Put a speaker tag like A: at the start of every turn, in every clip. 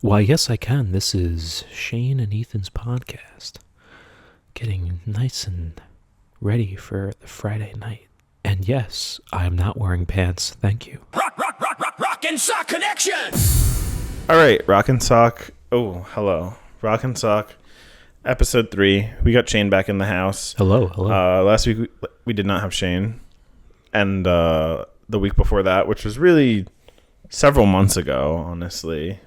A: Why, yes, I can. This is Shane and Ethan's podcast. Getting nice and ready for the Friday night. And yes, I am not wearing pants. Thank you.
B: Rock and Sock Connection!
C: All right, Rock and Sock. Oh, hello. Rock and Sock, episode 3. We got Shane back in the house.
A: Hello.
C: Last week, we did not have Shane. And the week before that, which was really several months ago, honestly,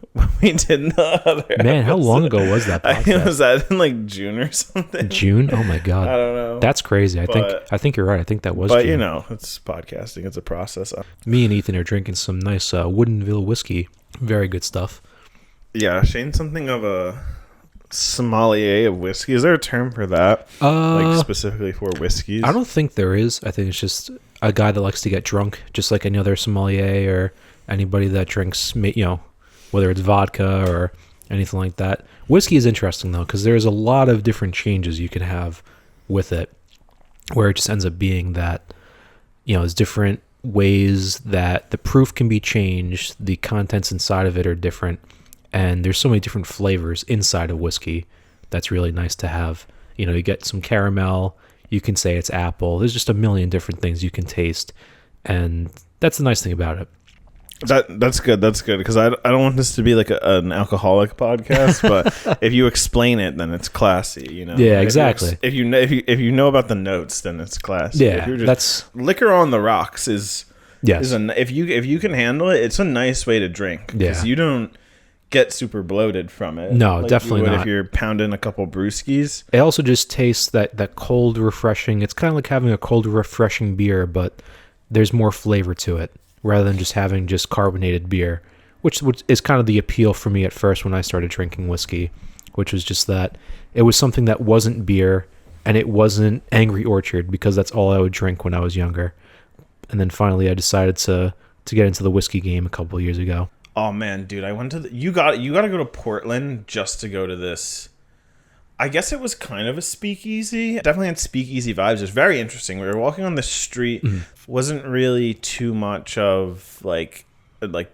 C: we did the other
A: Man, how long ago was that podcast?
C: Was that in like June or something?
A: June? Oh my God.
C: I don't know.
A: That's crazy. I think you're right. I think that was
C: But
A: June.
C: you know, it's podcasting. It's a process.
A: Me and Ethan are drinking some nice Woodinville whiskey. Very good stuff.
C: Yeah, Shane's something of a sommelier of whiskey. Is there a term for that? Like specifically for whiskeys?
A: I don't think there is. I think it's just a guy that likes to get drunk, just like any other sommelier or anybody that drinks, you know, whether it's vodka or anything like that. Whiskey is interesting, though, because there's a lot of different changes you can have with it, where it just ends up being that, you know, there's different ways that the proof can be changed, the contents inside of it are different, and there's so many different flavors inside of whiskey that's really nice to have. You know, you get some caramel, you can say it's apple, there's just a million different things you can taste, and that's the nice thing about it.
C: That's good because I don't want this to be like an alcoholic podcast, but if you explain it, then it's classy, you know.
A: Yeah, exactly.
C: If you know about the notes, then it's classy.
A: Yeah,
C: if you're
A: that's
C: liquor on the rocks is
A: yes.
C: If you can handle it, it's a nice way to drink because you don't get super bloated from it.
A: No,
C: like
A: definitely
C: you would
A: not.
C: If you're pounding a couple brewskis,
A: It also just tastes that cold, refreshing. It's kind of like having a cold, refreshing beer, but there's more flavor to it, rather than just having just carbonated beer, which is kind of the appeal for me at first when I started drinking whiskey, which was just that it was something that wasn't beer and it wasn't Angry Orchard, because that's all I would drink when I was younger. And then finally I decided to get into the whiskey game a couple of years ago.
C: oh man, dude, I went to you got to go to Portland just to go to this. I guess it was kind of a speakeasy. Definitely had speakeasy vibes. It was very interesting. We were walking on the street. Wasn't really too much of like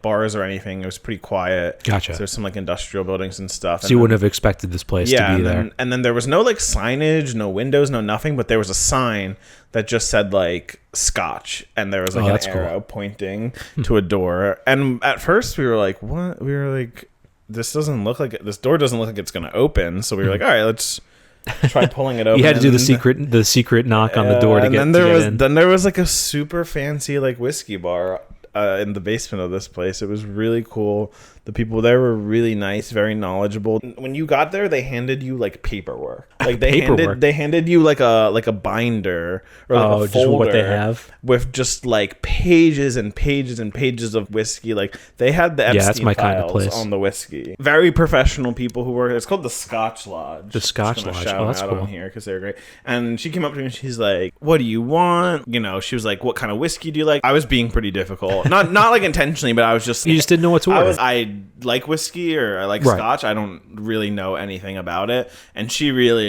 C: bars or anything. It was pretty quiet.
A: Gotcha.
C: So there's some like industrial buildings and stuff.
A: So you wouldn't have expected this place to be there.
C: And then there was no like signage, no windows, no nothing, but there was a sign that just said like Scotch, and there was like an arrow pointing to a door. And at first we were like, what? We were like, this door doesn't look like it's gonna open. So we were like, all right, let's try pulling it open.
A: You had to do the secret knock on the door to get in.
C: Then there was like a super fancy like whiskey bar in the basement of this place. It was really cool. The people there were really nice, very knowledgeable. When you got there, they handed you like paperwork. Like they handed you like a binder or like a folder
A: just what they have
C: with just like pages and pages and pages of whiskey. Like they had the Epstein
A: that's my
C: files
A: kind of place.
C: on the whiskey. Very professional people who work. It's called the Scotch Lodge.
A: The Scotch Lodge.
C: Shout
A: Oh, that's
C: out
A: cool.
C: on here because they're great. And she came up to me and she's like, "What do you want?" You know, she was like, "What kind of whiskey do you like?" I was being pretty difficult, not like intentionally, but I was just
A: You just didn't know what to order.
C: I like whiskey or I like Scotch. I don't really know anything about it. And she really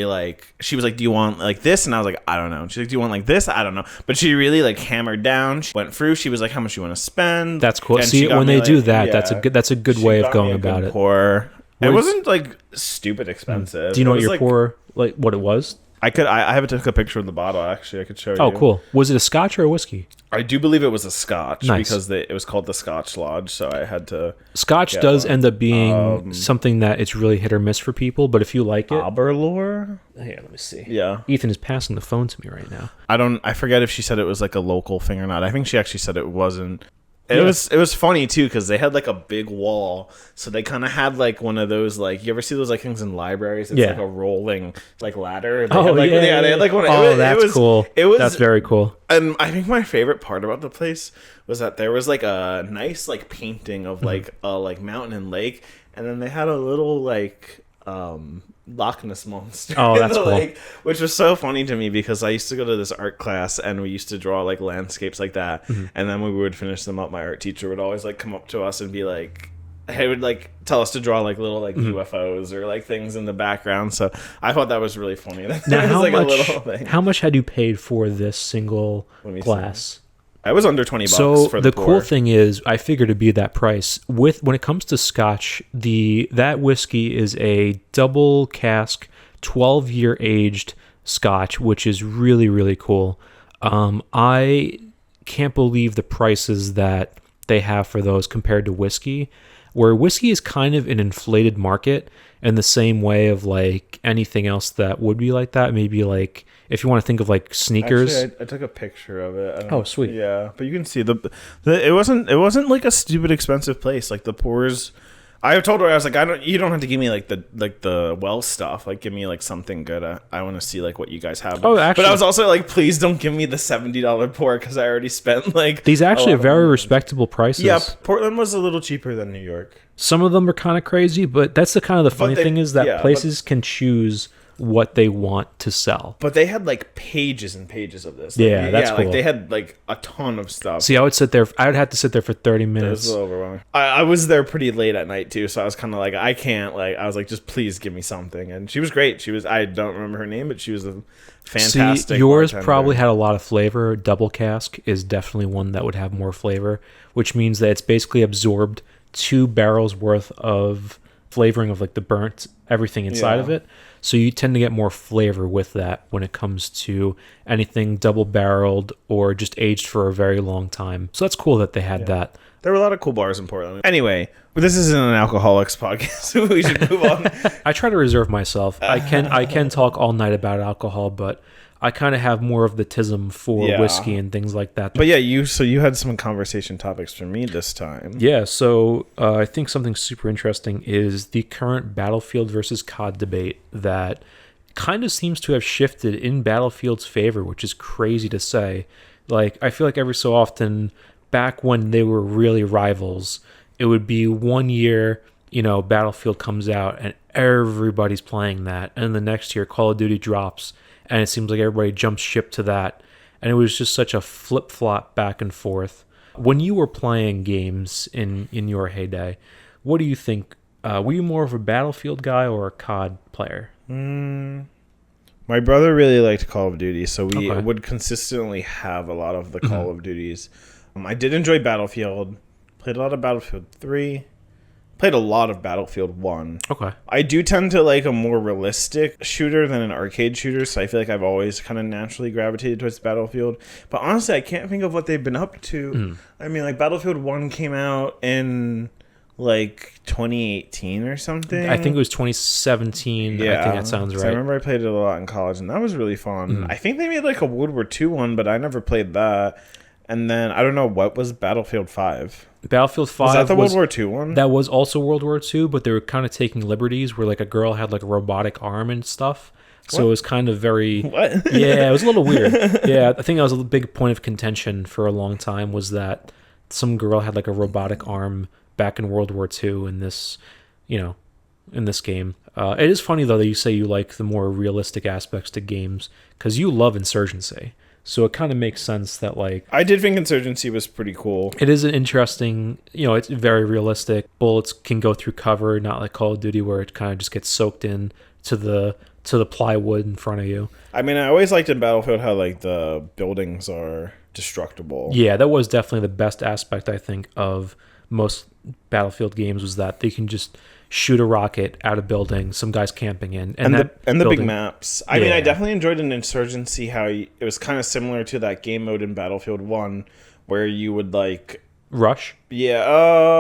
C: she was like, "Do you want like this?" And I was like, "I don't know." And she's like, "Do you want like this?" I don't know. But she really like hammered down. She went through. She was like, "How much you want to spend?"
A: That's cool.
C: And
A: See,
C: she got
A: when
C: me,
A: they do
C: like,
A: that, that's a good
C: she
A: way of
C: got
A: going
C: me a
A: about
C: good
A: it.
C: Pour. It wasn't like stupid expensive.
A: Do you know what
C: It was,
A: your
C: like,
A: pour, like what it was?
C: I haven't took a picture of the bottle actually. I could show you.
A: Oh, cool. Was it a Scotch or a whiskey?
C: I do believe it was a Scotch
A: Nice.
C: because it was called the Scotch Lodge, so I had to.
A: Scotch
C: get
A: does
C: one.
A: end up being something that it's really hit or miss for people, but if you like it,
C: Aberlour?
A: here, let me see.
C: Yeah.
A: Ethan is passing the phone to me right now.
C: I forget if she said it was like a local thing or not. I think she actually said it wasn't. It was funny too because they had like a big wall, so they kind of had like one of those like you ever see those like things in libraries? It's like a rolling like ladder. They had, like, they had like one.
A: That's cool. That's very cool.
C: And I think my favorite part about the place was that there was like a nice like painting of like a like mountain and lake, and then they had a little like Loch Ness monster
A: Oh,
C: in
A: that's
C: the
A: cool.
C: lake, which was so funny to me because I used to go to this art class and we used to draw like landscapes like that, and then when we would finish them up, my art teacher would always like come up to us and be like, he would like tell us to draw like little like UFOs or like things in the background. So I thought that was really funny. That
A: Now,
C: was like a little thing.
A: how much had you paid for this single
C: Let me
A: glass?
C: I was under $20
A: So
C: for
A: the
C: pour.
A: cool thing is, I figured it'd be that price. When it comes to Scotch, that whiskey is a double cask, 12-year aged Scotch, which is really really cool. I can't believe the prices that they have for those compared to whiskey, where whiskey is kind of an inflated market in the same way of like anything else that would be like that. Maybe like if you want to think of like sneakers.
C: Actually, I took a picture of it.
A: Oh, sweet.
C: Yeah, but you can see it wasn't like a stupid expensive place. Like the pours, I told her, I was like, you don't have to give me like the well stuff. Like give me like something good. I want to see like what you guys have.
A: Oh, actually,
C: but I was also like, please don't give me the $70 pour because I already spent like
A: these actually
C: a
A: are
C: lot of
A: very
C: money.
A: respectable prices.
C: Yeah, Portland was a little cheaper than New York.
A: Some of them are kind of crazy, but that's the kind of the funny thing is that places can choose what they want to sell.
C: But they had like pages and pages of this.
A: Yeah, that's cool.
C: Like they had like a ton of stuff.
A: See, I would have to sit there for 30
C: It was
A: minutes.
C: a little overwhelming. I was there pretty late at night too, so I was kind of like, I can't. Like, I was like, just please give me something. And she was great. I don't remember her name, but she was a fantastic.
A: See, yours
C: bartender.
A: probably had a lot of flavor. Double cask is definitely one that would have more flavor, which means that it's basically absorbed 2 barrels worth of flavoring of like the burnt everything inside of it. So you tend to get more flavor with that when it comes to anything double barreled or just aged for a very long time. So that's cool that they had that.
C: There were a lot of cool bars in Portland. Anyway, but this isn't an alcoholics podcast, so we should move on.
A: I try to reserve myself. I can talk all night about alcohol, but I kind of have more of the tism for whiskey and things like that.
C: But yeah, you had some conversation topics for me this time.
A: Yeah, so I think something super interesting is the current Battlefield versus COD debate that kind of seems to have shifted in Battlefield's favor, which is crazy to say. Like, I feel like every so often, back when they were really rivals, it would be 1 year, Battlefield comes out and everybody's playing that. And the next year, Call of Duty drops. And it seems like everybody jumps ship to that. And it was just such a flip-flop back and forth. When you were playing games in your heyday, what do you think? Were you more of a Battlefield guy or a COD player?
C: My brother really liked Call of Duty, so we would consistently have a lot of the Call of Duties. I did enjoy Battlefield. Played a lot of Battlefield 3. Played a lot of Battlefield 1.
A: Okay.
C: I do tend to like a more realistic shooter than an arcade shooter, so I feel like I've always kind of naturally gravitated towards Battlefield. But honestly, I can't think of what they've been up to. I mean, like Battlefield 1 came out in like 2018 or something.
A: I think it was 2017.
C: Yeah,
A: I think that sounds right.
C: I remember I played it a lot in college, and that was really fun. I think they made like a World War II one, but I never played that. And then I don't know what was Battlefield 5.
A: Battlefield 5
C: was that the World War II one?
A: That was also World War II, but they were kind of taking liberties where like a girl had like a robotic arm and stuff. So it was kind of very...
C: What?
A: Yeah, it was a little weird. Yeah, I think that was a big point of contention for a long time was that some girl had like a robotic arm back in World War II in this, in this game. It is funny though that you say you like the more realistic aspects to games because you love Insurgency. So it kind of makes sense that like...
C: I did think Insurgency was pretty cool.
A: It is an interesting, it's very realistic. Bullets can go through cover, not like Call of Duty where it kind of just gets soaked in to the plywood in front of you.
C: I mean, I always liked in Battlefield how like the buildings are destructible.
A: Yeah, that was definitely the best aspect I think of most Battlefield games was that they can just shoot a rocket at a building, some guys camping in,
C: and the big maps. I mean, I definitely enjoyed an Insurgency how it was kind of similar to that game mode in Battlefield 1 where you would like
A: rush.
C: Yeah,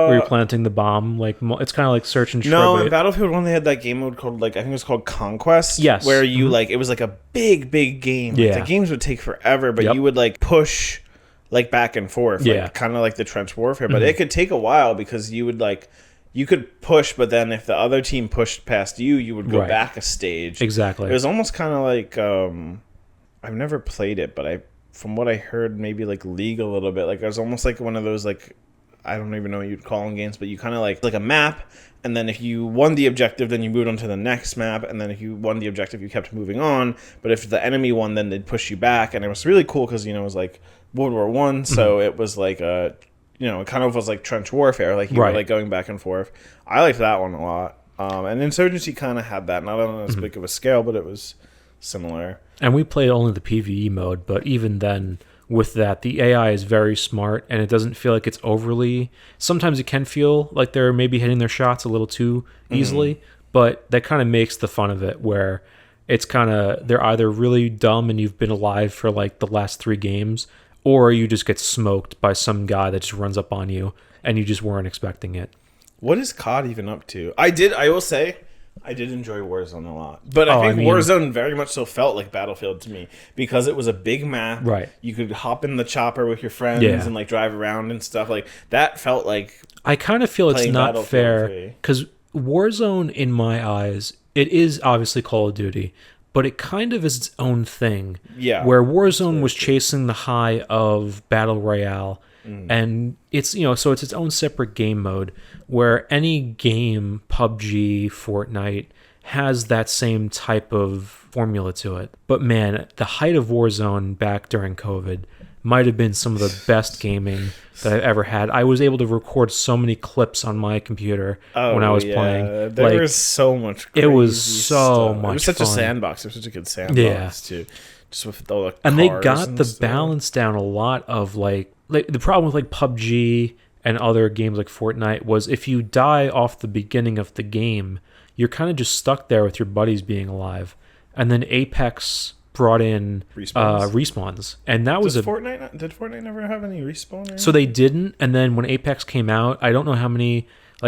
A: where you're planting the bomb, like it's kind of like search and destroy.
C: No, in Battlefield 1 they had that game mode called like I think it was called Conquest.
A: Yes,
C: where you like it was like a big game.
A: Yeah,
C: like, the games would take forever, but you would like push like back and forth, like kind of like the trench warfare. But it could take a while because you would like. You could push, but then if the other team pushed past you, you would go back a stage.
A: Exactly.
C: It was almost kind of like I've never played it, but from what I heard, maybe like League a little bit. Like it was almost like one of those like I don't even know what you'd call them games, but you kind of like a map, and then if you won the objective, then you moved on to the next map, and then if you won the objective, you kept moving on. But if the enemy won, then they'd push you back, and it was really cool because it was like World War I, so it was like a. It kind of was like trench warfare, like you were like going back and forth. I liked that one a lot. And Insurgency kind of had that, not on as big of a scale, but it was similar.
A: And we played only the PvE mode, but even then, with that. The AI is very smart, and it doesn't feel like it's overly. Sometimes it can feel like they're maybe hitting their shots a little too easily, but that kind of makes the fun of it, where it's kind of they're either really dumb and you've been alive for like the last 3 games, or you just get smoked by some guy that just runs up on you and you just weren't expecting it.
C: What is COD even up to? I will say, I did enjoy Warzone a lot. But I think Warzone very much so felt like Battlefield to me because it was a big map.
A: Right.
C: You could hop in the chopper with your friends and like drive around and stuff. Like that felt like
A: I kind of feel it's not fair because Warzone, in my eyes, it is obviously Call of Duty, but it kind of is its own thing.
C: Yeah.
A: Where Warzone was chasing the high of Battle Royale. And it's, so it's its own separate game mode where any game, PUBG, Fortnite, has that same type of formula to it. But man, the height of Warzone back during COVID might have been some of the best gaming that I've ever had. I was able to record so many clips on my computer when I was playing.
C: There was so much crazy
A: It was so much fun.
C: It was such a sandbox. It was such a good sandbox, too. Just with all the
A: and
C: cars
A: they got the
C: stuff.
A: balance down a lot of like the problem with like PUBG and other games like Fortnite was if you die off the beginning of the game, you're kind of just stuck there with your buddies being alive. And then Apex brought in respawns, and that was
C: did Fortnite never have any respawn?
A: So they didn't. And then when Apex came out, I don't know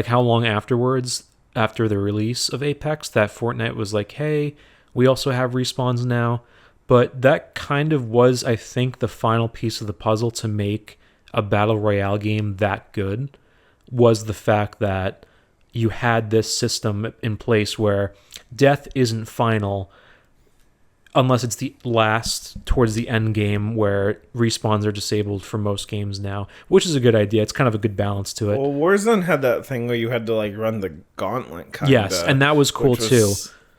A: how long afterwards, after the release of Apex, that Fortnite was like, hey, we also have respawns now. But that kind of was, I think, the final piece of the puzzle to make a Battle Royale game that good, was the fact that you had this system in place where death isn't final unless it's the last, towards the end game, where respawns are disabled for most games now, which is a good idea. It's kind of a good balance to it.
C: Well, Warzone had that thing where you had to like run the gauntlet kind of.
A: Yes, and that was cool too.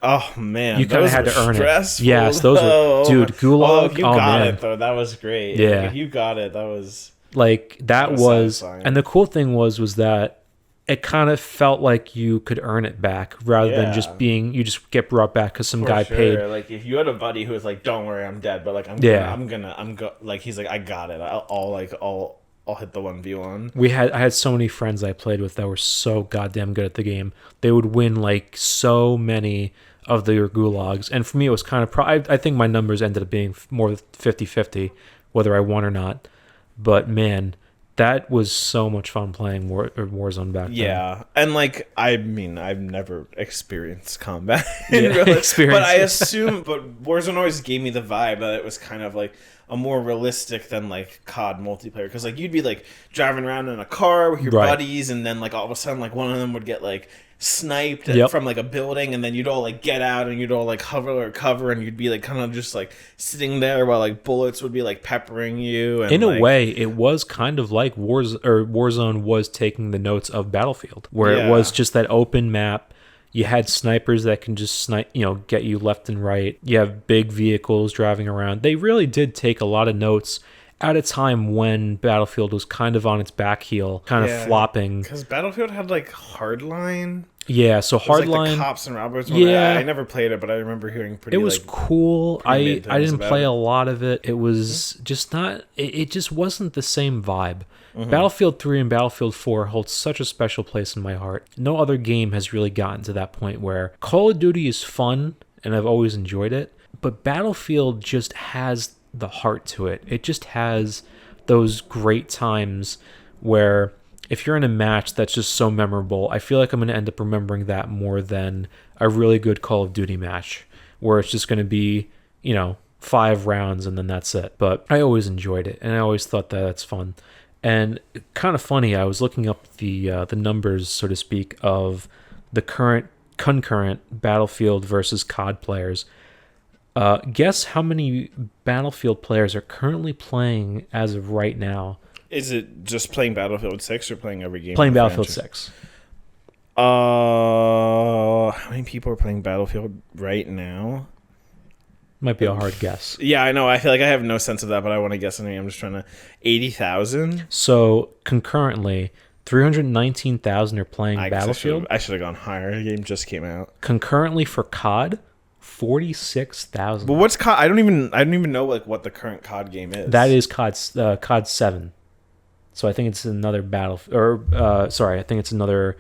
C: Oh man,
A: you kind of had to earn
C: stressful.
A: It. Yes, those were, dude. Gulag.
C: Oh, you got it though. That was great.
A: Yeah,
C: if you got it. That was
A: like that was, satisfying. And the cool thing was that it kind of felt like you could earn it back rather than just being you just get brought back because some guy paid.
C: Like if you had a buddy who was like, "Don't worry, I'm dead," but like like he's like, "I got it. I'll hit the 1v1."
A: I had so many friends I played with that were so goddamn good at the game. They would win like so many of their gulags, and for me it was kind of I think my numbers ended up being more 50-50 whether I won or not, but man, that was so much fun playing Warzone back then.
C: Yeah, and like I've never experienced combat
A: but
C: I assume Warzone always gave me the vibe that it was kind of like a more realistic than like COD multiplayer, because like you'd be like driving around in a car with your buddies, and then like all of a sudden like one of them would get like sniped from like a building, and then you'd all like get out and you'd all like hover or cover, and you'd be like kind of just like sitting there while like bullets would be like peppering you. And,
A: in a way, it was kind of like Warzone was taking the notes of Battlefield, where it was just that open map. You had snipers that can just snipe, get you left and right. You have big vehicles driving around. They really did take a lot of notes at a time when Battlefield was kind of on its back heel, kind of flopping.
C: Because Battlefield had like Hardline.
A: Yeah, so Hardline,
C: like the cops and robbers.
A: Yeah,
C: I never played it, but I remember hearing pretty.
A: It was cool. I didn't play
C: it.
A: A lot of it. It was just not. It just wasn't the same vibe. Battlefield 3 and Battlefield 4 hold such a special place in my heart. No other game has really gotten to that point where Call of Duty is fun, and I've always enjoyed it, but Battlefield just has the heart to it. It just has those great times where if you're in a match that's just so memorable, I feel like I'm going to end up remembering that more than a really good Call of Duty match where it's just going to be, 5 rounds and then that's it. But I always enjoyed it, and I always thought that that's fun. And kind of funny, I was looking up the numbers, so to speak, of the concurrent Battlefield versus COD players. Guess how many Battlefield players are currently playing as of right now?
C: Is it just playing Battlefield 6 or playing every game?
A: Playing Battlefield 6.
C: How many people are playing Battlefield right now?
A: Might be a hard guess.
C: Yeah, I know. I feel like I have no sense of that, but I want to guess something. I'm just trying to... 80,000?
A: So, concurrently, 319,000 are playing Battlefield.
C: I should have gone higher. The game just came out.
A: Concurrently for COD, 46,000.
C: But what's COD? I don't even know like what the current COD game is.
A: That is COD 7. So I think it's another I think it's another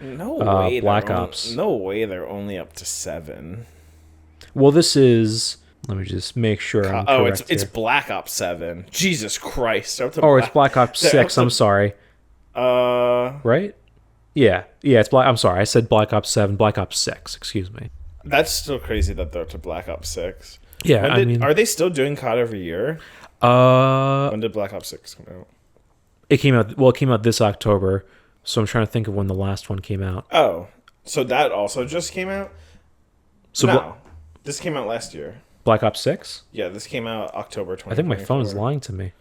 A: Black Ops.
C: No way they're only up to 7.
A: Well, this is. Let me just make sure.
C: It's Black Ops 7. Jesus Christ!
A: It's Black Ops 6. I'm sorry. Right? Yeah. It's Black. I'm sorry. I said Black Ops 7. Black Ops 6. Excuse me.
C: That's still crazy that they're to Black Ops 6.
A: Yeah,
C: are they still doing COD every year? When did Black Ops 6 come out?
A: It came out this October. So I'm trying to think of when the last one came out.
C: Oh, so that also just came out?
A: So
C: no, this came out last year.
A: Black Ops 6?
C: Yeah, this came out October 2024.
A: I think my phone is lying to me.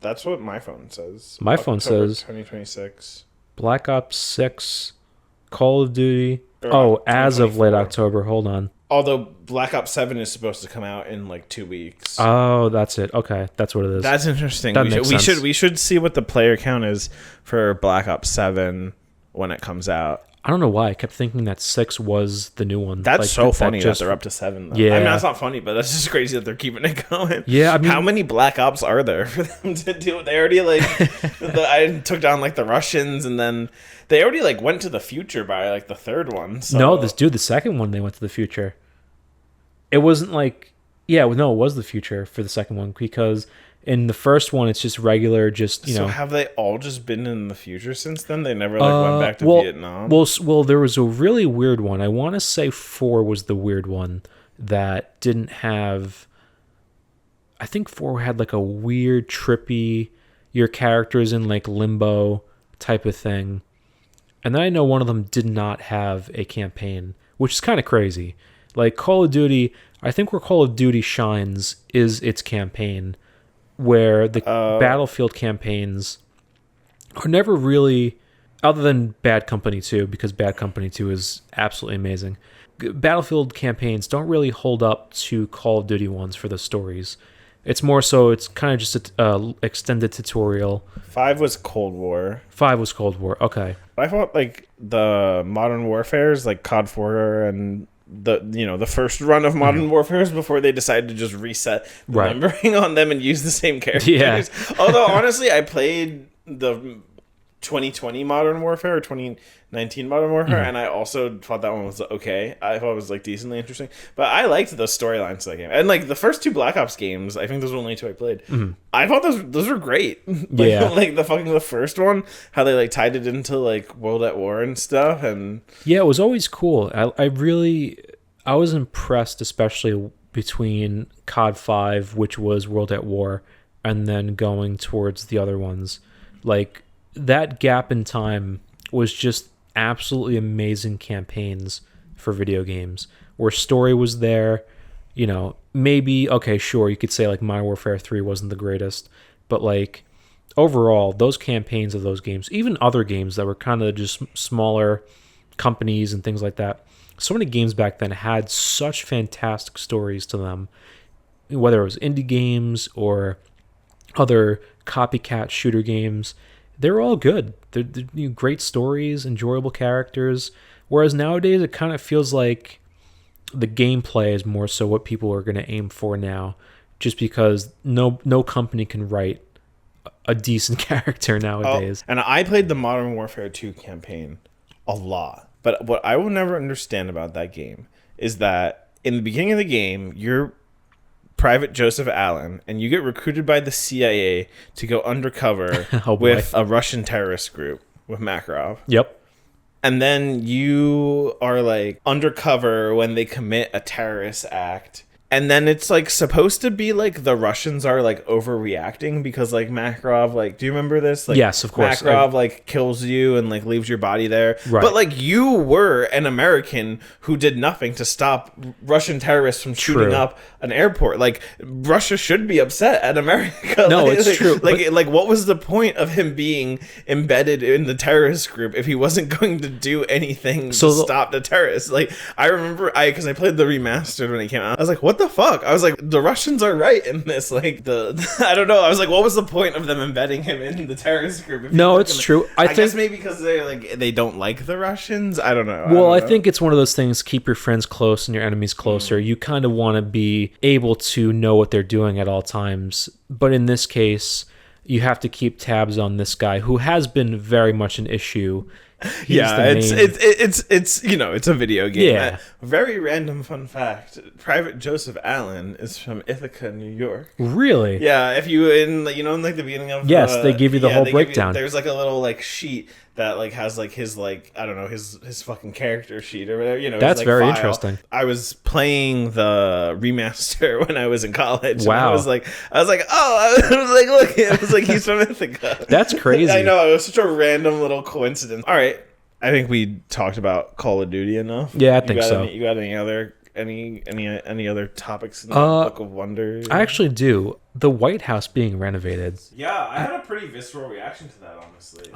C: That's what my phone says.
A: My phone says
C: 2026.
A: Black Ops 6, Call of Duty. As of late October. Hold on.
C: Although Black Ops 7 is supposed to come out in like 2 weeks.
A: Oh, that's it. Okay, that's what it is.
C: That's interesting.
A: That makes sense.
C: We should see what the player count is for Black Ops 7 when it comes out.
A: I don't know why I kept thinking that 6 was the new one.
C: That's so funny that they're up to 7. Though.
A: Yeah,
C: I mean that's not funny, but that's just crazy that they're keeping it going.
A: Yeah, I mean,
C: how many Black Ops are there for them to do? They already like, I took down like the Russians, and then they already like went to the future by like the third one. So.
A: No, the second one they went to the future. It wasn't like, it was the future for the second one because in the first one it's just regular, So
C: have they all just been in the future since then? They never went back to Vietnam.
A: Well, there was a really weird one. I want to say 4 was the weird one that didn't have. I think 4 had like a weird, trippy, your character's in like limbo type of thing, and then I know one of them did not have a campaign, which is kind of crazy. Like Call of Duty, I think where Call of Duty shines is its campaign, where the Battlefield campaigns are never really, other than Bad Company 2, because Bad Company 2 is absolutely amazing. Battlefield campaigns don't really hold up to Call of Duty ones for the stories. It's more so, it's kind of just an extended tutorial.
C: 5 was Cold War.
A: 5 was Cold War, okay.
C: I thought like the Modern Warfares, like COD 4 and the first run of Modern Warfares before they decided to just reset the numbering on them and use the same characters.
A: Yeah.
C: Although honestly, I played the 2020 Modern Warfare or 2019 Modern Warfare, and I also thought that one was okay. I thought it was like decently interesting, but I liked the storylines of that game. And like the first 2 Black Ops games, I think those were the only 2 I played. I thought those were great. Like the first one, how they like tied it into like World at War and stuff, and
A: it was always cool. I was impressed, especially between COD 5, which was World at War, and then going towards the other ones. Like that gap in time was just absolutely amazing campaigns for video games where story was there. Maybe, okay, sure, you could say like Modern Warfare 3 wasn't the greatest, but like overall, those campaigns of those games, even other games that were kind of just smaller companies and things like that, so many games back then had such fantastic stories to them, whether it was indie games or other copycat shooter games. They're all good. They're great stories, enjoyable characters. Whereas nowadays, it kind of feels like the gameplay is more so what people are going to aim for now, just because no company can write a decent character nowadays.
C: And I played the Modern Warfare 2 campaign a lot. But what I will never understand about that game is that in the beginning of the game, you're Private Joseph Allen, and you get recruited by the CIA to go undercover with a Russian terrorist group with Makarov.
A: Yep.
C: And then you are like undercover when they commit a terrorist act. And then it's like supposed to be like the Russians are like overreacting because like Makarov, like, do you remember this? Like,
A: yes, of course.
C: Makarov like kills you and like leaves your body there.
A: Right.
C: But like you were an American who did nothing to stop Russian terrorists from shooting up an airport. Like Russia should be upset at America.
A: No,
C: like,
A: it's true.
C: Like what was the point of him being embedded in the terrorist group if he wasn't going to do anything to stop the terrorists? Like I remember because I played the remastered when it came out. I was like, what what the fuck? I was like, the Russians are right in this. Like, I don't know. I was like, what was the point of them embedding him in the terrorist group? If
A: No, it's true.
C: I guess maybe because they don't like the Russians. I don't know.
A: Well, I think it's one of those things, keep your friends close and your enemies closer. You kind of want to be able to know what they're doing at all times. But in this case, you have to keep tabs on this guy who has been very much an issue.
C: It's you know, it's a video game.
A: Yeah.
C: Very random fun fact. Private Joseph Allen is from Ithaca, New York.
A: Really?
C: Yeah, if you in like the beginning of
A: Yes, they give you the whole breakdown.
C: There's like a little like sheet that like has like his like I don't know his fucking character sheet or whatever, you know.
A: That's
C: his, like,
A: very
C: file.
A: Interesting.
C: I was playing the remaster when I was in college.
A: Wow.
C: And I was like, oh, I was like, look, it was like he's from Ithaca.
A: That's crazy.
C: I know, it was such a random little coincidence. All right, I think we talked about Call of Duty enough.
A: Yeah, I think so.
C: You got any other topics in the Book of Wonders?
A: I actually do. The White House being renovated.
C: Yeah, I had a pretty visceral reaction to that, honestly.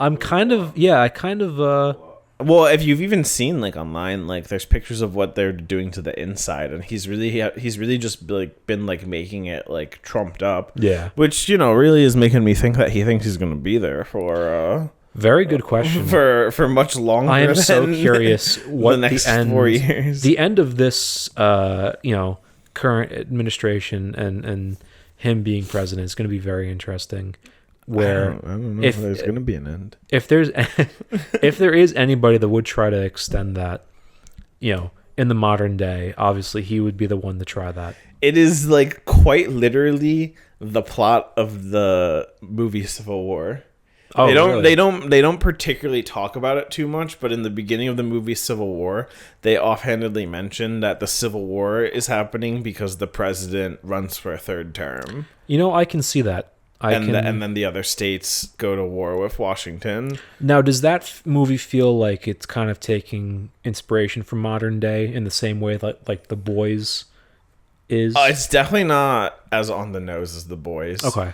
C: Well, if you've even seen like online, like there's pictures of what they're doing to the inside, and he's really just like been like making it like trumped up.
A: Yeah,
C: which you know really is making me think that he thinks he's gonna be there for.
A: Very good question.
C: For much longer.
A: I am so curious what
C: the next 4 years.
A: The end of this, current administration and him being president is going to be very interesting. Where
C: I don't know if there's going to be an end.
A: If there's if there is anybody that would try to extend that, you know, in the modern day, obviously he would be the one to try that.
C: It is like quite literally the plot of the movie Civil War.
A: Oh,
C: they don't particularly talk about it too much, but in the beginning of the movie Civil War, they offhandedly mention that the Civil War is happening because the president runs for a third term.
A: You know, I can see that.
C: And then the other states go to war with Washington.
A: Now, does that movie feel like it's kind of taking inspiration from modern day in the same way that like The Boys is?
C: It's definitely not as on the nose as The Boys.
A: Okay.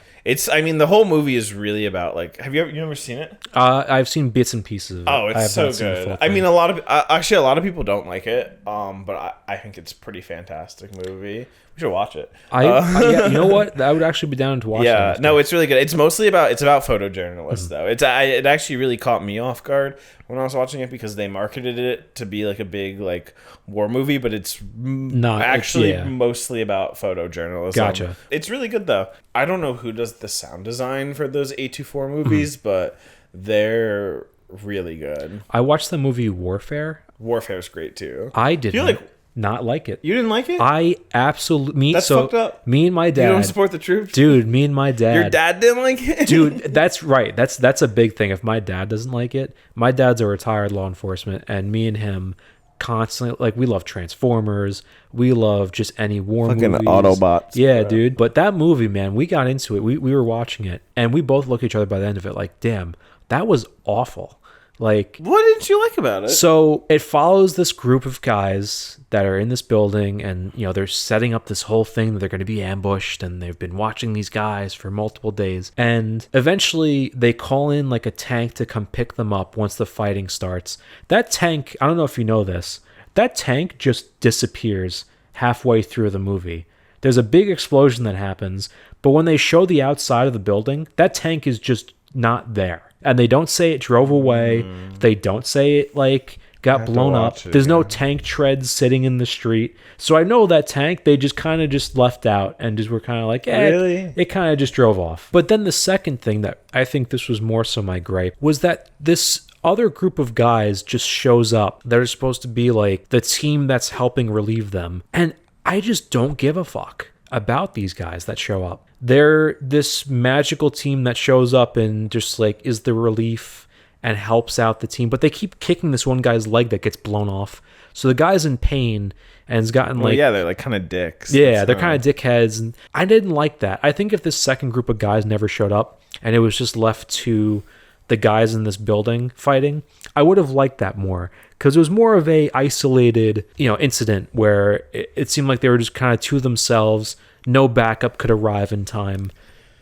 C: I mean, the whole movie is really about like. Have you ever seen it?
A: I've seen bits and pieces of it.
C: Oh, it's so good. I mean, a lot of people don't like it. But I think it's a pretty fantastic movie. We should watch it.
A: Yeah, you know what? I would actually be down to watch.
C: Yeah, no, it's really good. It's mostly about photojournalists though. It actually really caught me off guard when I was watching it because they marketed it to be like a big like war movie, but it's not actually mostly about photojournalism.
A: Gotcha.
C: It's really good though. I don't know who does the sound design for those A24 movies, but they're really good.
A: I watched the movie Warfare.
C: Warfare's great too.
A: I didn't not like it.
C: You didn't like it?
A: I absolutely
C: That's fucked up.
A: Me and my dad.
C: You don't support the troops?
A: Dude, me and my dad.
C: Your dad didn't like it?
A: Dude, that's right. That's a big thing. If my dad doesn't like it, my dad's a retired law enforcement, and me and him constantly, like, we love Transformers, we love just any war
C: fucking
A: movies.
C: Autobots.
A: Yeah, bro. Dude. But that movie, man, we got into it. We were watching it, and we both looked at each other by the end of it like, damn, that was awful. Like,
C: what didn't you like about it?
A: So it follows this group of guys that are in this building, and you know they're setting up this whole thing that they're going to be ambushed, and they've been watching these guys for multiple days, and eventually they call in like a tank to come pick them up once the fighting starts. That tank, I don't know if you know this, that tank just disappears halfway through the movie. There's a big explosion that happens, but when they show the outside of the building, that tank is just not there. And they don't say it drove away. They don't say it like got blown up. There's no tank treads sitting in the street. So I know that tank, they just kind of just left out and just were kind of like,
C: really?
A: It kind of just drove off. But then the second thing that I think this was more so my gripe was that this other group of guys just shows up. They're supposed to be like the team that's helping relieve them. And I just don't give a fuck about these guys that show up. They're this magical team that shows up and just like is the relief and helps out the team, but they keep kicking this one guy's leg that gets blown off. So the guy's in pain and has gotten
C: they're like kind of dicks.
A: Yeah, they're kind of dickheads, and I didn't like that. I think if this second group of guys never showed up and it was just left to the guys in this building fighting, I would have liked that more, because it was more of a isolated, incident where it seemed like they were just kind of to themselves. No backup could arrive in time,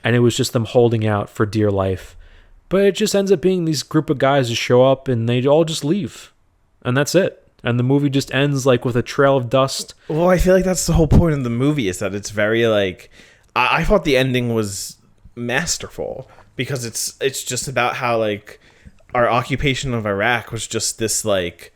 A: and it was just them holding out for dear life. But it just ends up being these group of guys who show up and they all just leave, and that's it. and the movie just ends like with a trail of dust.
C: Well, I feel like that's the whole point of the movie, is that it's very like, I thought the ending was masterful, because it's just about how like our occupation of Iraq was just this like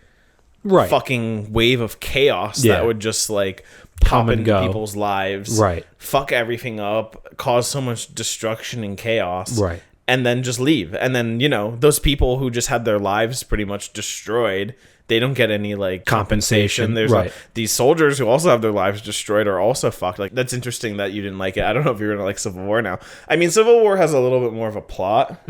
C: fucking wave of chaos that would just like pop into people's lives, fuck everything up, cause so much destruction and chaos, and then just leave. And then, you know, those people who just had their lives pretty much destroyed, they don't get any like compensation. There's these soldiers who also have their lives destroyed are also fucked. Like, that's interesting that you didn't like it. I don't know if you're gonna like Civil War now. I mean, Civil War has a little bit more of a plot,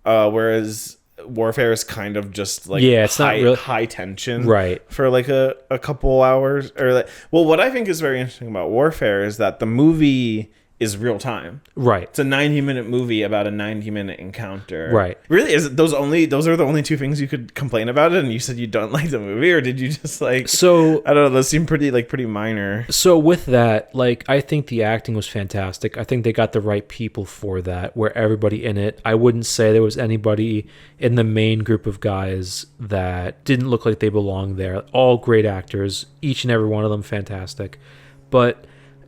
C: whereas Warfare is kind of just like
A: it's not really
C: high tension for like a couple hours. Or like, well, what I think is very interesting about Warfare is that the movie is real time. It's a 90-minute movie about a 90-minute encounter. Really? Is it those are the only two things you could complain about it? And you said you don't like the movie, or did you just like, so I don't know, those seem pretty minor.
A: So with that, like, I think the acting was fantastic. I think they got the right people for that, where everybody in it, I wouldn't say there was anybody in the main group of guys that didn't look like they belonged there. All great actors, each and every one of them fantastic. But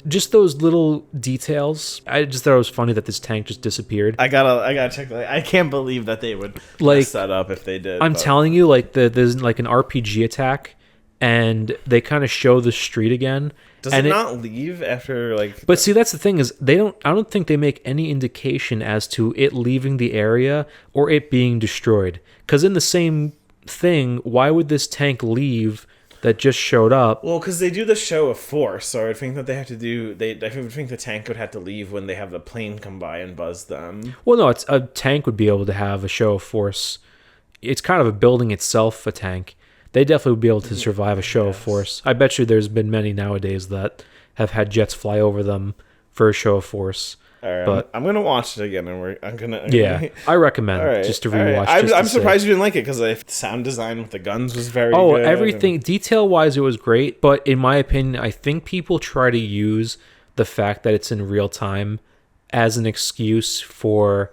A: just those little details, I just thought it was funny that this tank just disappeared.
C: I gotta check that. I can't believe that they would mess that up if they did.
A: I'm telling you, like, there's like an RPG attack, and they kind of show the street again.
C: Does it not leave after like?
A: But see, that's the thing, is I don't think they make any indication as to it leaving the area or it being destroyed. Because in the same thing, why would this tank leave that just showed up?
C: Well, because they do the show of force, so I think that they have to do. I think the tank would have to leave when they have the plane come by and buzz them.
A: Well, no, a tank would be able to have a show of force. It's kind of a building itself, a tank. They definitely would be able to survive a show of force. I bet you there's been many nowadays that have had jets fly over them for a show of force.
C: All right,
A: but
C: I'm gonna watch it again, and I'm gonna
A: I recommend just to rewatch.
C: I'm surprised you didn't like it, because the sound design with the guns was very good.
A: Everything detail wise it was great, but in my opinion, I think people try to use the fact that it's in real time as an excuse for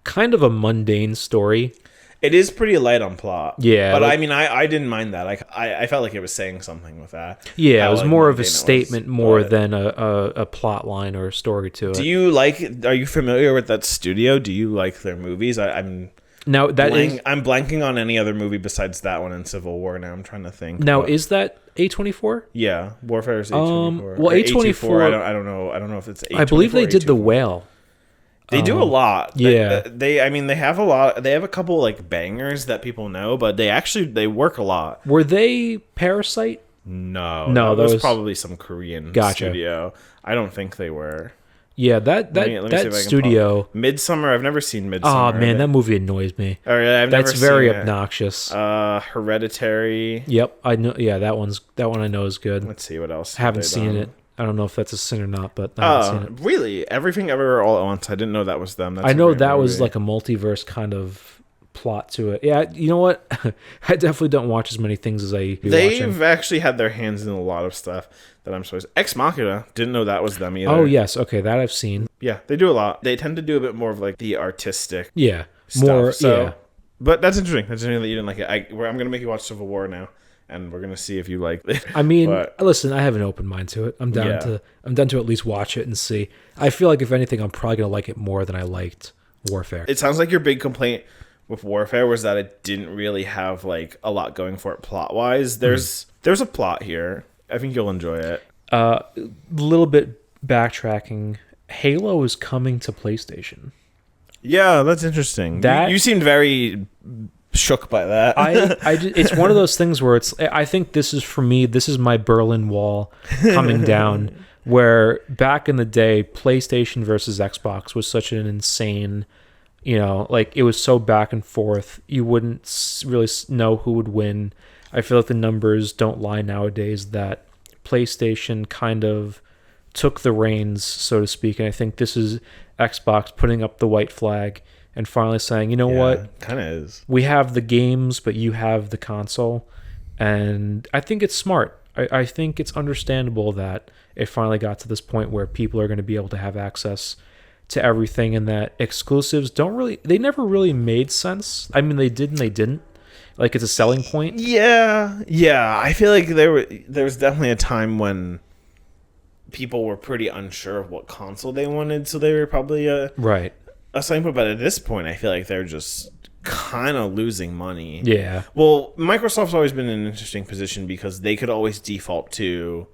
A: kind of a mundane story.
C: It is pretty light on plot.
A: Yeah.
C: But like, I mean, I didn't mind that. Like, I felt like it was saying something with that.
A: Yeah, it was more of a statement than a plot line or a story to it.
C: Are you familiar with that studio? Do you like their movies? I'm blanking on any other movie besides that one and Civil War now. I'm trying to think.
A: Now, is that A24?
C: Yeah, Warfare is A24.
A: Well, A24,
C: I don't know if it's A24.
A: I believe they did The Whale.
C: They do a lot.
A: Yeah.
C: They have a lot. They have a couple like bangers that people know, but they work a lot.
A: Were they Parasite?
C: No, that was probably some Korean studio. I don't think they were.
A: Yeah, that studio.
C: Midsummer. I've never seen Midsummer.
A: Oh man, that movie annoys me.
C: Oh, yeah,
A: That's very obnoxious.
C: Hereditary.
A: Yep, I know. Yeah, that one I know is good.
C: Let's see what else.
A: I haven't seen it. I don't know if that's a sin or not, but I haven't seen it.
C: Really? Everything Everywhere All at Once. I didn't know that was them.
A: I know that was like a multiverse kind of plot to it. Yeah, you know what? I definitely don't watch as many things as I be
C: They've actually had their hands in a lot of stuff that I'm supposed to. Ex Machina. Didn't know that was them either.
A: Oh, yes. Okay, that I've seen.
C: Yeah, they do a lot. They tend to do a bit more of like the artistic stuff.
A: More,
C: so, but that's interesting. That's interesting that you didn't like it. I'm going to make you watch Civil War now. And we're gonna see if you like it.
A: I mean, listen, I have an open mind to it. I'm down to at least watch it and see. I feel like if anything, I'm probably gonna like it more than I liked Warfare.
C: It sounds like your big complaint with Warfare was that it didn't really have like a lot going for it plot wise. There's a plot here. I think you'll enjoy it.
A: A little bit backtracking. Halo is coming to PlayStation.
C: Yeah, that's interesting. You seemed very shook by that.
A: It's one of those things where I think this is my Berlin Wall coming down, where back in the day, PlayStation versus Xbox was such an insane, like it was so back and forth. You wouldn't really know who would win. I feel like the numbers don't lie nowadays, that PlayStation kind of took the reins, so to speak. And I think this is Xbox putting up the white flag and finally saying, what?
C: Kind of is.
A: We have the games, but you have the console. And I think it's smart. I think it's understandable that it finally got to this point where people are going to be able to have access to everything, and that exclusives they never really made sense. I mean, they did and they didn't. Like it's a selling point.
C: Yeah. I feel like there was definitely a time when people were pretty unsure of what console they wanted, so they were probably
A: Right.
C: a selling point. But at this point, I feel like they're just kind of losing money.
A: Yeah.
C: Well, Microsoft's always been in an interesting position because they could always default to,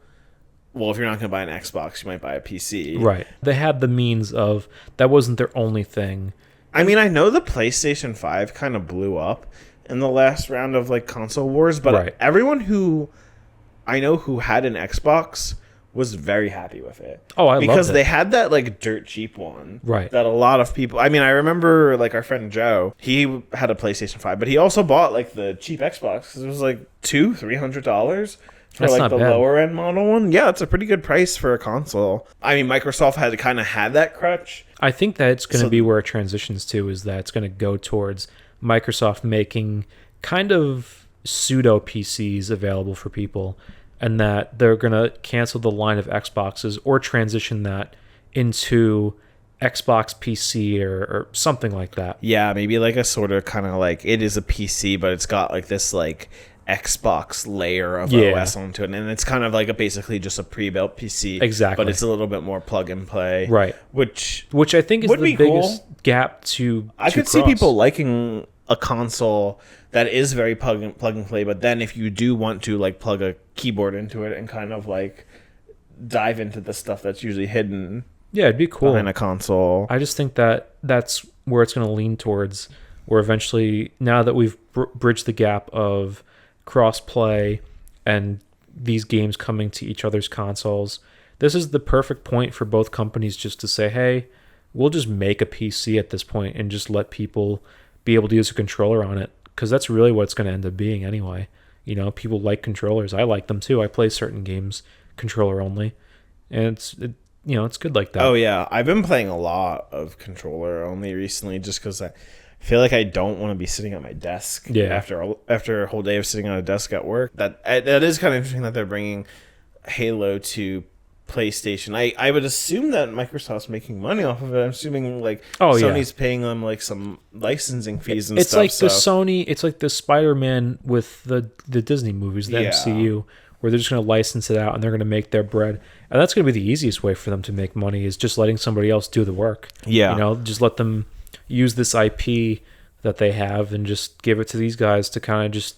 C: well, if you're not going to buy an Xbox, you might buy a PC.
A: Right. They had the means of, that wasn't their only thing.
C: I mean, I know the PlayStation 5 kind of blew up in the last round of like console wars, but
A: Right.
C: everyone who I know who had an Xbox was very happy with it.
A: Oh, I loved
C: because
A: it.
C: they had that like dirt cheap one,
A: Right.
C: That a lot of people. I mean, I remember like our friend Joe. He had a PlayStation 5, but he also bought like the cheap Xbox because it was like $200-$300 for
A: That's
C: like
A: not
C: the
A: bad.
C: lower end model one. Yeah, it's a pretty good price for a console. I mean, Microsoft had kind of had that crutch.
A: I think that it's going to
C: So-
A: be where it transitions to, is that it's going to go towards Microsoft making kind of pseudo PCs available for people, and that they're going to cancel the line of Xboxes or transition that into Xbox PC or something like that.
C: Yeah, maybe like a sort of kind of like it is a PC, but it's got like this like Xbox layer of
A: Yeah.
C: OS onto it, and it's kind of like basically just a pre-built PC.
A: Exactly.
C: but it's a little bit more plug and play.
A: Right.
C: Which
A: Which I think is
C: Would
A: the
C: be
A: biggest
C: cool.
A: gap to
C: I
A: to
C: could see
A: cross.
C: people liking a console that is very plug and play, but then if you do want to like plug a keyboard into it and kind of like dive into the stuff that's usually hidden
A: Yeah, it'd be cool.
C: behind a console.
A: I just think that that's where it's going to lean towards, where eventually, now that we've bridged the gap of cross-play and these games coming to each other's consoles, this is the perfect point for both companies just to say, hey, we'll just make a PC at this point and just let people be able to use a controller on it, because that's really what it's going to end up being anyway. You know, people like controllers. I like them too. I play certain games controller only, and it's good like that.
C: Oh yeah, I've been playing a lot of controller only recently, just because I feel like I don't want to be sitting at my desk.
A: Yeah.
C: After a whole day of sitting on a desk at work. That is kind of interesting that they're bringing Halo to PlayStation. I would assume that Microsoft's making money off of it. I'm assuming like Sony's paying them like some licensing fees and
A: It's
C: stuff.
A: like the Sony. It's like the Spider-Man with the Disney movies, the
C: Yeah.
A: MCU, where they're just going to license it out and they're going to make their bread. And that's going to be the easiest way for them to make money, is just letting somebody else do the work.
C: Yeah.
A: You know, just let them use this IP that they have and just give it to these guys to kind of just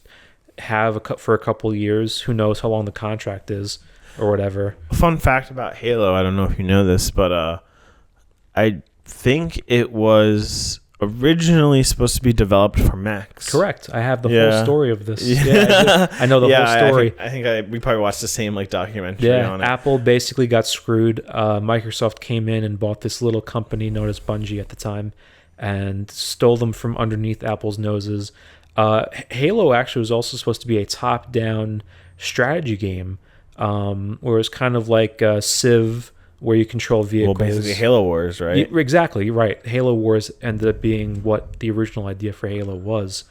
A: have for a couple years. Who knows how long the contract is or whatever.
C: Fun fact about Halo, I don't know if you know this, but I think it was originally supposed to be developed for Macs.
A: Correct. I have the
C: Yeah.
A: whole story of this.
C: Yeah.
A: Yeah, I know the whole story.
C: I think we probably watched the same like documentary
A: Yeah,
C: on it.
A: Apple basically got screwed. Microsoft came in and bought this little company known as Bungie at the time and stole them from underneath Apple's noses. Halo actually was also supposed to be a top-down strategy game, where it's kind of like Civ, where you control
C: Well,
A: vehicles.
C: basically Halo Wars, right?
A: Exactly, you're right. Halo Wars ended up being what the original idea for Halo was.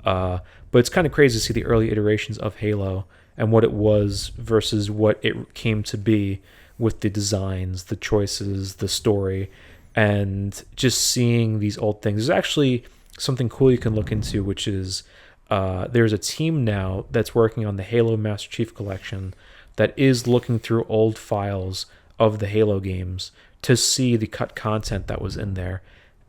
A: But it's kind of crazy to see the early iterations of Halo and what it was versus what it came to be, with the designs, the choices, the story, and just seeing these old things. There's actually something cool you can look into, which is there's a team now that's working on the Halo Master Chief Collection that is looking through old files of the Halo games to see the cut content that was in there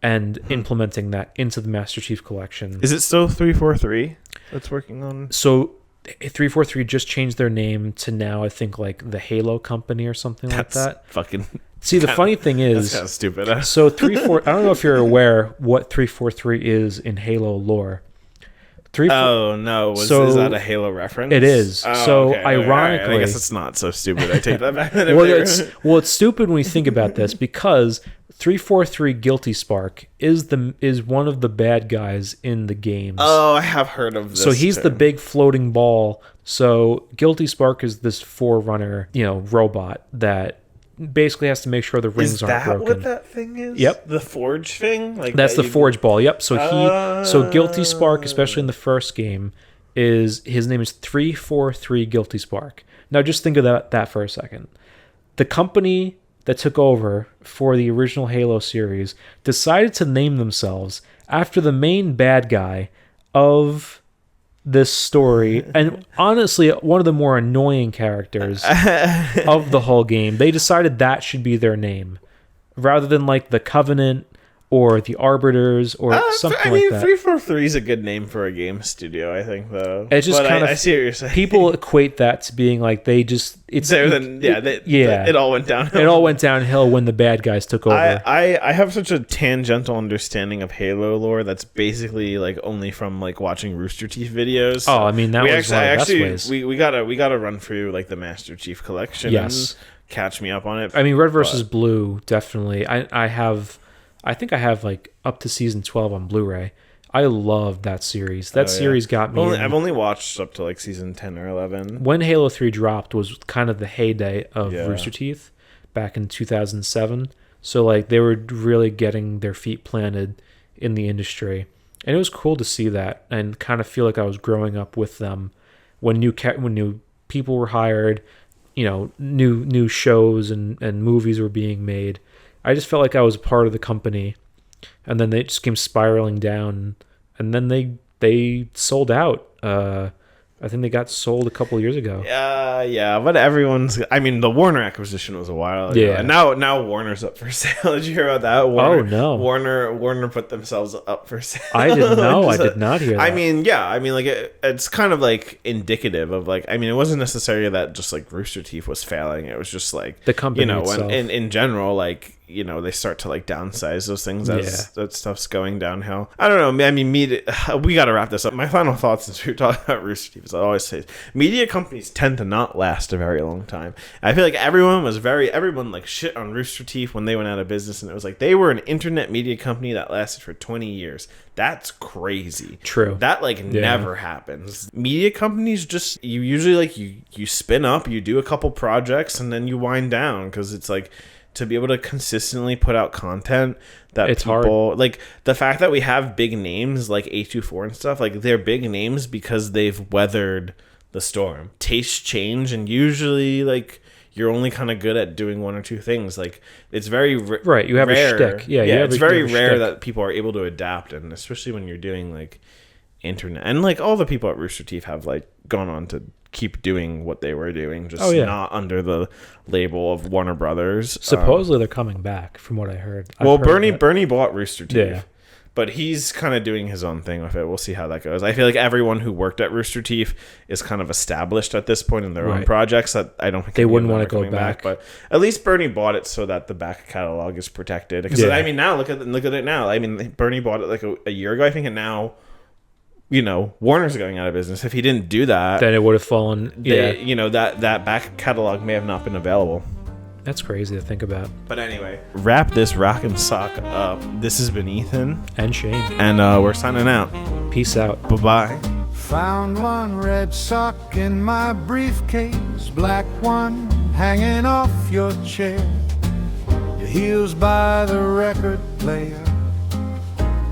A: and implementing that into the Master Chief Collection.
C: Is it still 343 that's working on?
A: So 343 just changed their name to now, I think, like the Halo Company or something like that.
C: Fucking.
A: See, the funny thing
C: That's
A: is,
C: kind of stupid.
A: so 34. I don't know if you're aware what 343 is in Halo lore.
C: Oh no! Is that a Halo reference?
A: It is.
C: Oh,
A: So,
C: okay. All right.
A: ironically-
C: I guess it's not so stupid. I take that back.
A: Well, it's stupid when you think about this, because 343 Guilty Spark is one of the bad guys in the games.
C: Oh, I have heard of this.
A: So he's the
C: term.
A: big floating ball. So Guilty Spark is this forerunner, robot that basically has to make sure the rings
C: Is
A: aren't
C: that
A: broken.
C: what that thing is?
A: Yep.
C: The forge thing. Like
A: That's
C: that
A: the Forge Ball. Yep. So so Guilty
C: Oh.
A: Spark, especially in the first game, his name is 343 Guilty Spark. Now just think of that for a second. The company that took over for the original Halo series decided to name themselves after the main bad guy of this story, and honestly, one of the more annoying characters of the whole game. They decided that should be their name, rather than like the Covenant or the Arbiters or something like that.
C: 343 is a good name for a game studio, I think, though.
A: It's just
C: I see what you're saying.
A: People equate that to being like
C: it all went downhill.
A: It all went downhill when the bad guys took over.
C: I have such a tangential understanding of Halo lore that's basically like only from like watching Rooster Teeth videos.
A: Oh, I mean, that was one of the best ways.
C: We gotta run through like the Master Chief collection.
A: Yes.
C: And catch me up on it.
A: I mean, Red versus Blue, definitely. I think I have like up to season 12 on Blu-ray. I love that series. That series got me.
C: I've only watched up to like season 10 or 11.
A: When Halo 3 dropped was kind of the heyday of Rooster Teeth back in 2007. So like they were really getting their feet planted in the industry. And it was cool to see that and kind of feel like I was growing up with them when new people were hired, you know, new shows and movies were being made. I just felt like I was a part of the company, and then they just came spiraling down, and then they sold out. I think they got sold a couple of years ago.
C: Yeah, but the Warner acquisition was a while ago.
A: Yeah.
C: And now Warner's up for sale. Did you hear about that?
A: Oh, no.
C: Warner put themselves up for sale.
A: I didn't know. I did not hear that.
C: It's kind of like indicative of like, it wasn't necessarily that just like Rooster Teeth was failing. It was just like
A: the company itself.
C: in general, like, they start to like downsize those things as that stuff's going downhill. I don't know. We got to wrap this up. My final thoughts since we were talking about Rooster Teeth, as I always say, media companies tend to not last a very long time. I feel like everyone like shit on Rooster Teeth when they went out of business, and it was like they were an internet media company that lasted for 20 years. That's crazy.
A: True.
C: That never happens. Media companies just you usually like you spin up, you do a couple projects, and then you wind down because it's like, to be able to consistently put out content that
A: it's
C: people
A: hard.
C: Like the fact that we have big names like A24 and stuff, like they're big names because they've weathered the storm. Tastes change, and usually like you're only kind of good at doing one or two things. Like it's very
A: right. You have
C: rare.
A: a shtick. Yeah,
C: it's very rare
A: shtick.
C: that people are able to adapt, and especially when you're doing like internet, and like all the people at Rooster Teeth have like gone on to keep doing what they were doing, just not under the label of Warner Brothers.
A: Supposedly they're coming back, from what I heard.
C: Bernie bought Rooster Teeth,
A: Yeah.
C: but he's kind of doing his own thing with it. We'll see how that goes. I feel like everyone who worked at Rooster Teeth is kind of established at this point in their own projects. That I don't think
A: they wouldn't want to go back.
C: But at least Bernie bought it so that the back catalog is protected. Because now look at it now. Bernie bought it like a year ago, I think, and now, Warner's going out of business. If he didn't do that,
A: then it would have fallen.
C: That back catalog may have not been available.
A: That's crazy to think about.
C: But anyway, wrap this rock and sock up. This has been Ethan
A: and Shane,
C: and we're signing out.
A: Peace out.
C: Bye-bye.
D: Found one red sock in my briefcase, black one hanging off your chair, your heels by the record player,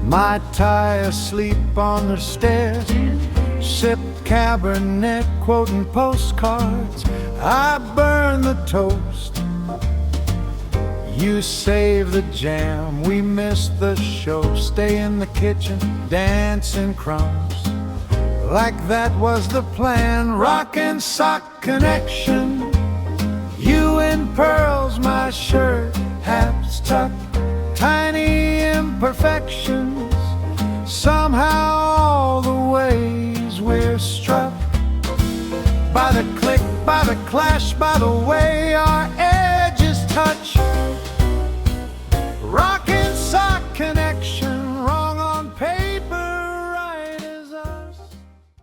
D: my tie asleep on the stairs, sip Cabernet quoting postcards, I burn the toast, you save the jam, we miss the show, stay in the kitchen, dancing crumbs, like that was the plan, rock and sock connection, you in pearls, my shirt, halves tucked, tiny imperfections, somehow all the ways we're struck, by the click, by the clash, by the way our edges touch,